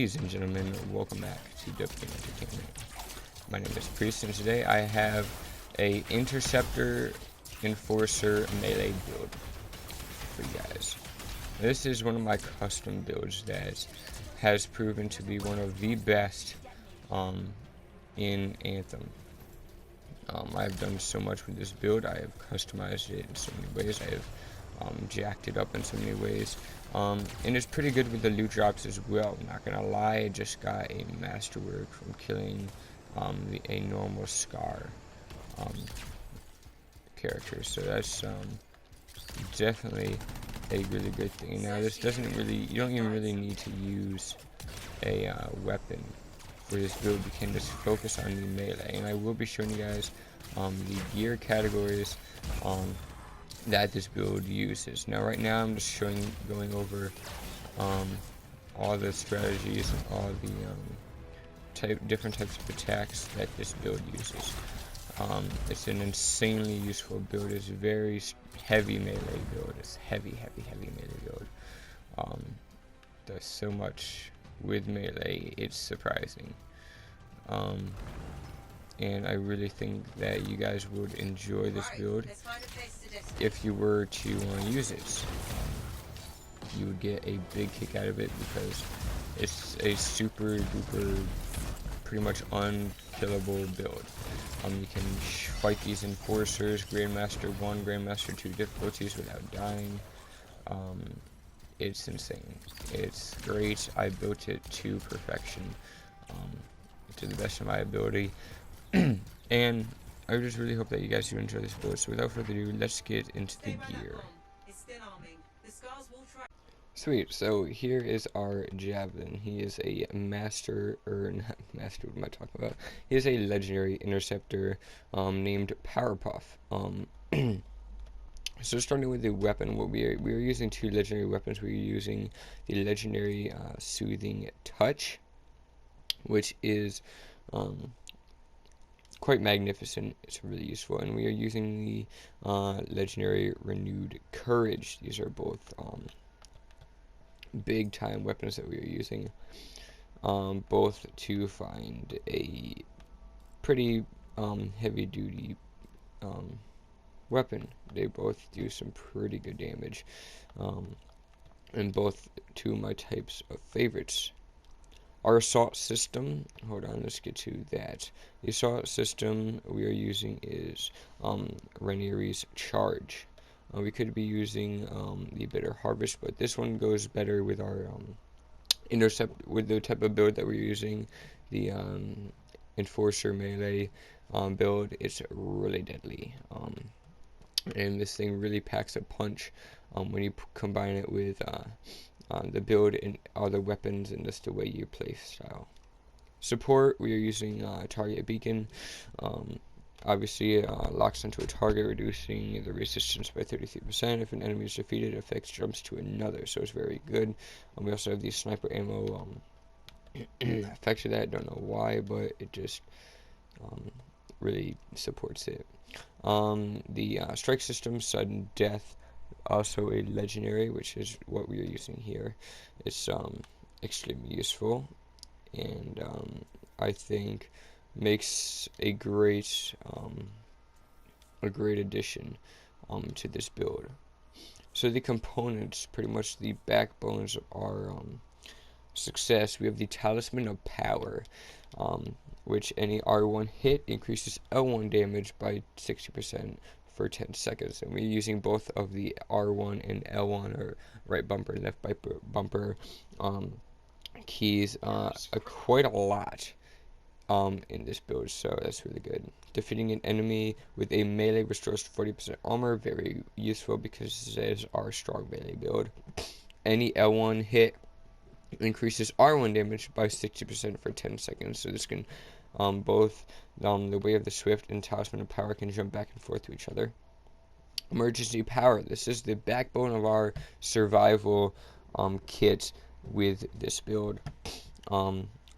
Ladies and gentlemen, welcome back to WP Entertainment. My name is Priest, and today I have a interceptor enforcer melee build for you guys. This is one of my custom builds that has proven to be one of the best in Anthem. I've done so much with this build. I have customized it in so many ways. I have jacked it up in so many ways. And it's pretty good with the loot drops as well. Not gonna lie, I just got a masterwork from killing a normal Scar character. So that's definitely a really good thing. Now this doesn't really, you don't even really need to use a weapon for this build. You can just focus on the melee, and I will be showing you guys the gear categories that this build uses. Now right now I'm just going over all the strategies and all the different types of attacks that this build uses. It's an insanely useful build. It's a very heavy melee build. It's heavy melee build. Does so much with melee, it's surprising. And I really think that you guys would enjoy this build if you were to use it. You would get a big kick out of it because it's a super duper, pretty much unkillable build. You can fight these enforcers, Grandmaster 1, Grandmaster 2 difficulties without dying. It's insane. It's great. I built it to perfection, to the best of my ability. And I just really hope that you guys do enjoy this build. So without further ado, let's get into the gear. Sweet, so here is our Javelin. He is a master, or not master, what am I talking about? He is a legendary interceptor named Powerpuff. So starting with the weapon, what we are using two legendary weapons. We're using the legendary Soothing Touch, which is quite magnificent. It's really useful. And we are using the legendary Renewed Courage. These are both big time weapons that we are using, both to find a pretty heavy duty weapon. They both do some pretty good damage, and both two of my types of favorites. Our assault system, hold on, let's get to that. The assault system we are using is Rhaenyra's Charge. We could be using the Bitter Harvest, but this one goes better with our intercept, with the type of build that we're using, the enforcer melee build. It's really deadly, and this thing really packs a punch when you combine it with the build and other weapons and just the way you play style. Support, we are using Target Beacon. Obviously, locks into a target, reducing the resistance by 33%. If an enemy is defeated, effects jumps to another, so it's very good. We also have the sniper ammo effect to that. Don't know why, but it just really supports it. The strike system, sudden death, also a legendary, which is what we are using here. It's extremely useful, and I think makes a great addition to this build. So the components, pretty much the backbones of our success. We have the Talisman of Power, which any R1 hit increases L1 damage by 60% for 10 seconds, and we're using both of the R1 and L1, or right bumper and left bumper keys quite a lot in this build, so that's really good. Defeating an enemy with a melee restores 40% armor, very useful because this is our strong melee build. Any L1 hit increases R1 damage by 60% for 10 seconds, so this can both the Way of the Swift and Talisman of Power can jump back and forth to each other. Emergency Power, this is the backbone of our survival kit with this build.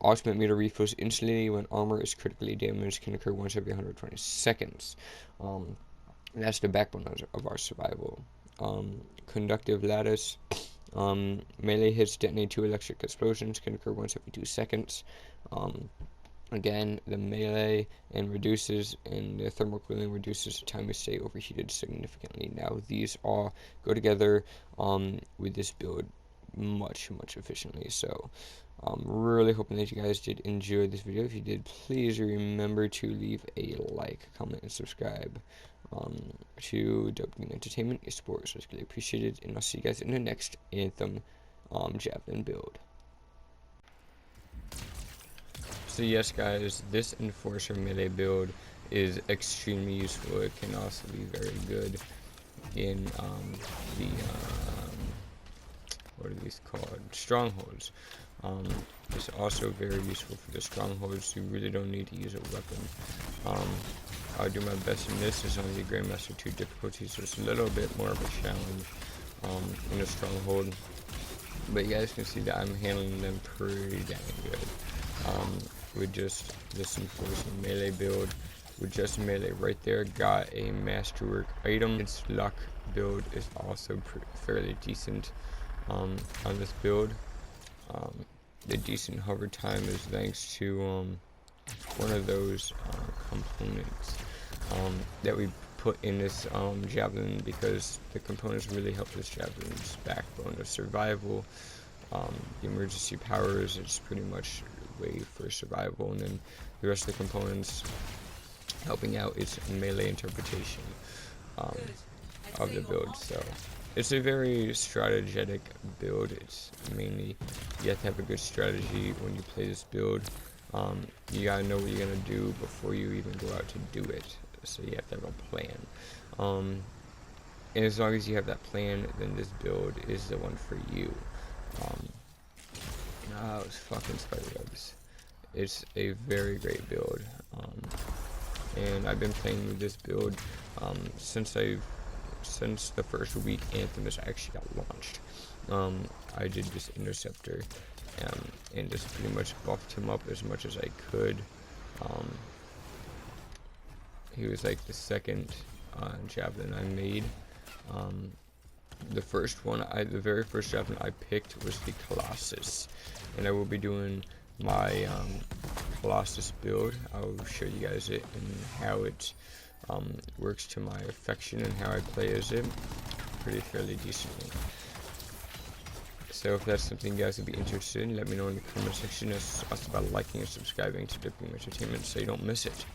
Ultimate meter refills instantly when armor is critically damaged, can occur once every 120 seconds. That's the backbone of our survival. Conductive Lattice, Melee hits detonate 2 electric explosions, can occur once every 2 seconds. Again, the melee and the thermal cooling reduces the time you stay overheated significantly. Now, these all go together with this build much efficiently. So, really hoping that you guys did enjoy this video. If you did, please remember to leave a like, comment, and subscribe to Dopamine Entertainment Esports. It's really appreciated, and I'll see you guys in the next Anthem Javelin build. So yes, guys, this Enforcer melee build is extremely useful. It can also be very good in what are these called? Strongholds. It's also very useful for the strongholds. You really don't need to use a weapon. I'll do my best in this. It's only Grandmaster 2 difficulty, so it's a little bit more of a challenge in a stronghold. But you guys can see that I'm handling them pretty dang good. With just this Enforcer melee build, with just melee right there, got a masterwork item. Its luck build is also fairly decent on this build. The decent hover time is thanks to one of those components that we put in this javelin, because the components really help this javelin's backbone of survival. The emergency powers, it's pretty much way for survival, and then the rest of the components helping out its melee interpretation of the build. So it's a very strategic build. It's mainly, you have to have a good strategy when you play this build. You gotta know what you're gonna do before you even go out to do it. So you have to have a plan. And as long as you have that plan, then this build is the one for you. It's fucking spiderwebs. It's a very great build. And I've been playing with this build since the first week Anthem has actually got launched. I did this interceptor and just pretty much buffed him up as much as I could. He was like the second javelin I made. The very first javelin I picked was the Colossus, and I will be doing my Colossus build. I'll show you guys it and how it works to my affection and how I play as it fairly decently. So if that's something you guys would be interested in, let me know in the comment section. It's also about liking and subscribing to Dopamine Entertainment so you don't miss it,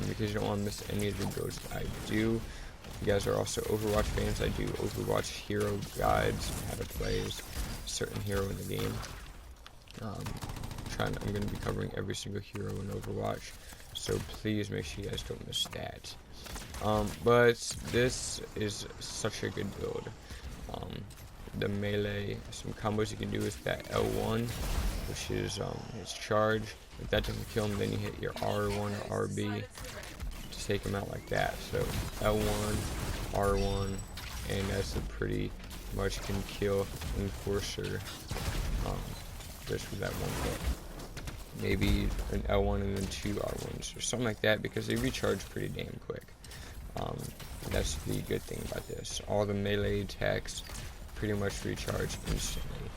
because you don't want to miss any of the builds that I do. If you guys are also Overwatch fans, I do Overwatch hero guides on how to play as a certain hero in the game. I'm going to be covering every single hero in Overwatch, so please make sure you guys don't miss that. But this is such a good build. The melee, some combos you can do with that L1, which is his charge. If that doesn't kill him, then you hit your R1 or RB to take him out like that. So L1, R1, and that's a pretty much can kill Enforcer just with that one hit. Maybe an L1 and then 2 R1s or something like that, because they recharge pretty damn quick. That's the good thing about this. All the melee attacks pretty much recharge instantly.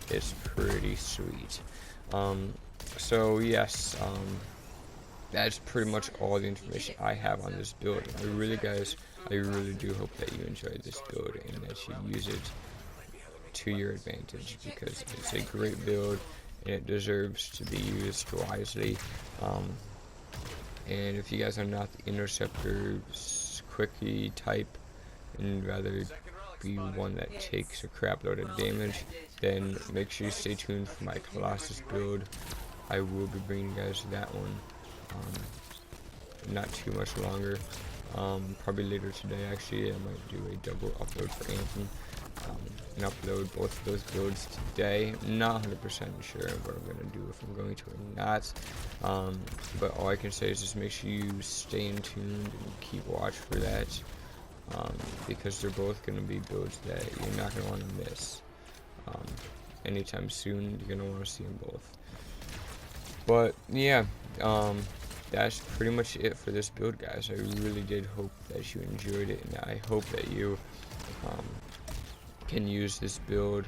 It's pretty sweet. So yes, that's pretty much all the information I have on this build. I really do hope that you enjoyed this build and that you use it to your advantage, because it's a great build and it deserves to be used wisely. And if you guys are not the interceptor quickie type and rather be one that takes a crap load of damage, then make sure you stay tuned for my Colossus build. I will be bringing you guys that one not too much longer. Probably later today actually. I might do a double upload for Anthem and upload both of those builds today. Not 100% sure what I'm going to do, if I'm going to or not. But all I can say is just make sure you stay in tuned and keep watch for that. Because they're both going to be builds that you're not going to want to miss. Anytime soon, you're going to want to see them both. But yeah, that's pretty much it for this build, guys. I really did hope that you enjoyed it, and I hope that you can use this build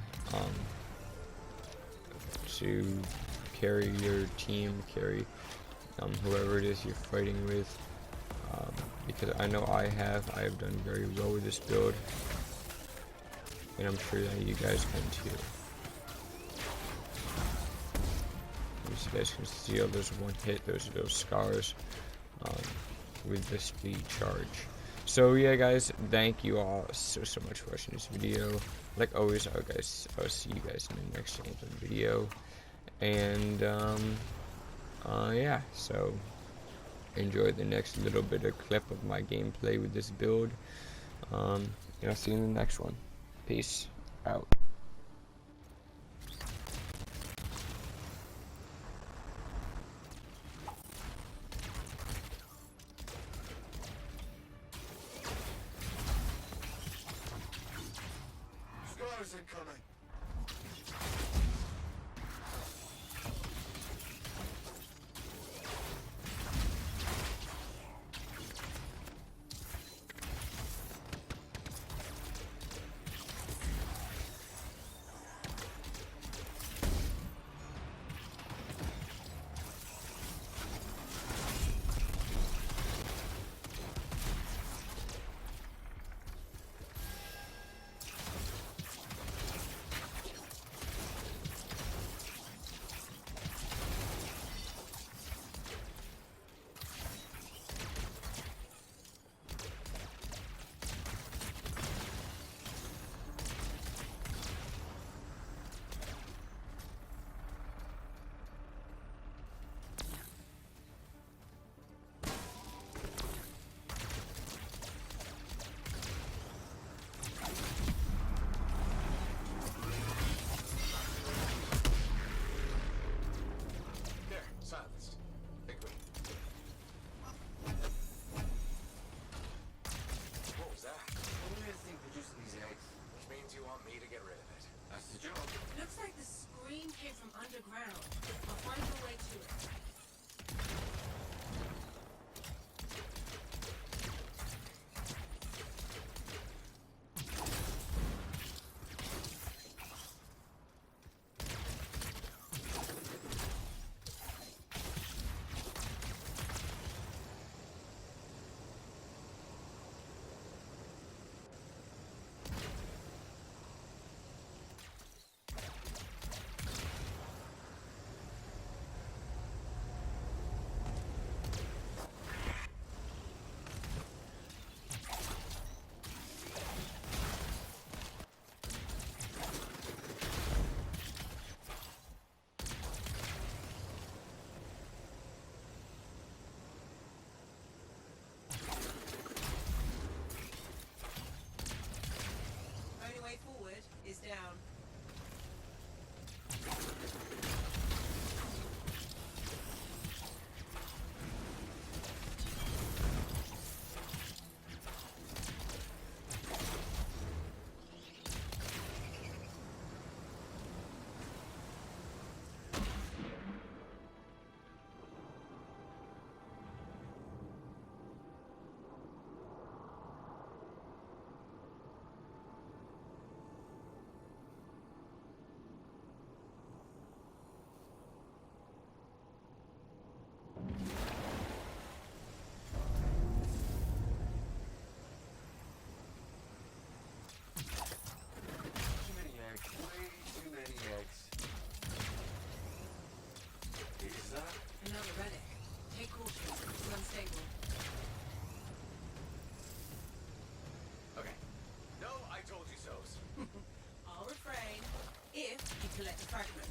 to carry your team, carry whoever it is you're fighting with, because I know I have done very well with this build, and I'm sure that you guys can too. As you guys can see, all those one hit, those scars with the speed charge. So yeah, guys, thank you all so much for watching this video. Like always, I'll see you guys in the next Anthem video. And yeah, so enjoy the next little bit of clip of my gameplay with this build. And I'll see you in the next one. Peace out. Scars incoming. Silenced. Big win. What was that? What do you think producing these eggs? Which means you want me to get rid of it. That's the job. Looks like the scream came from underground. I'll find a way to it. Only way forward is down. Too many eggs. Way too many eggs. Is that? Another relic. Take caution. It's unstable. Okay. No, I told you so's. I'll refrain if you collect a fragment.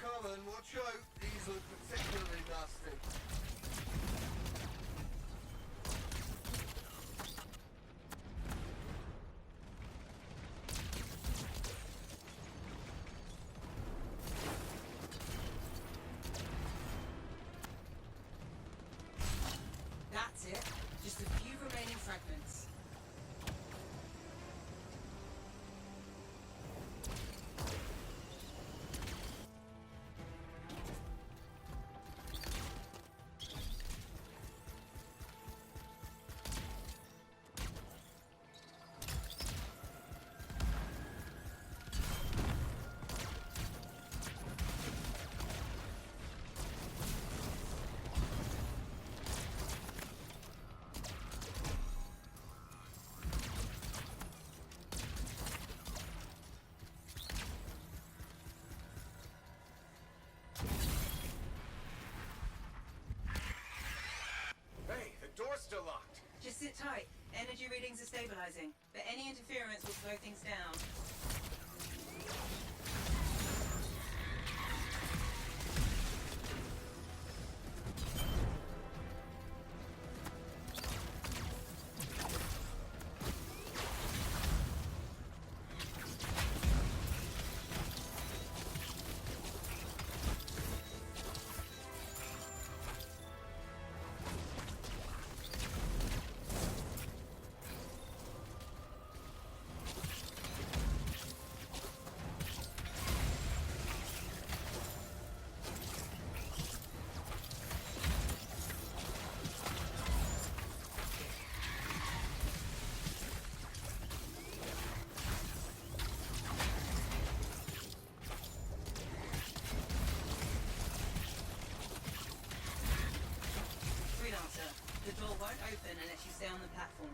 common. Watch out. These look particularly nasty. That's it. Just a few remaining fragments. Hey, the door's still locked. Just sit tight. Energy readings are stabilizing, but any interference will slow things down. Freelancer, the door won't open unless you stay on the platform.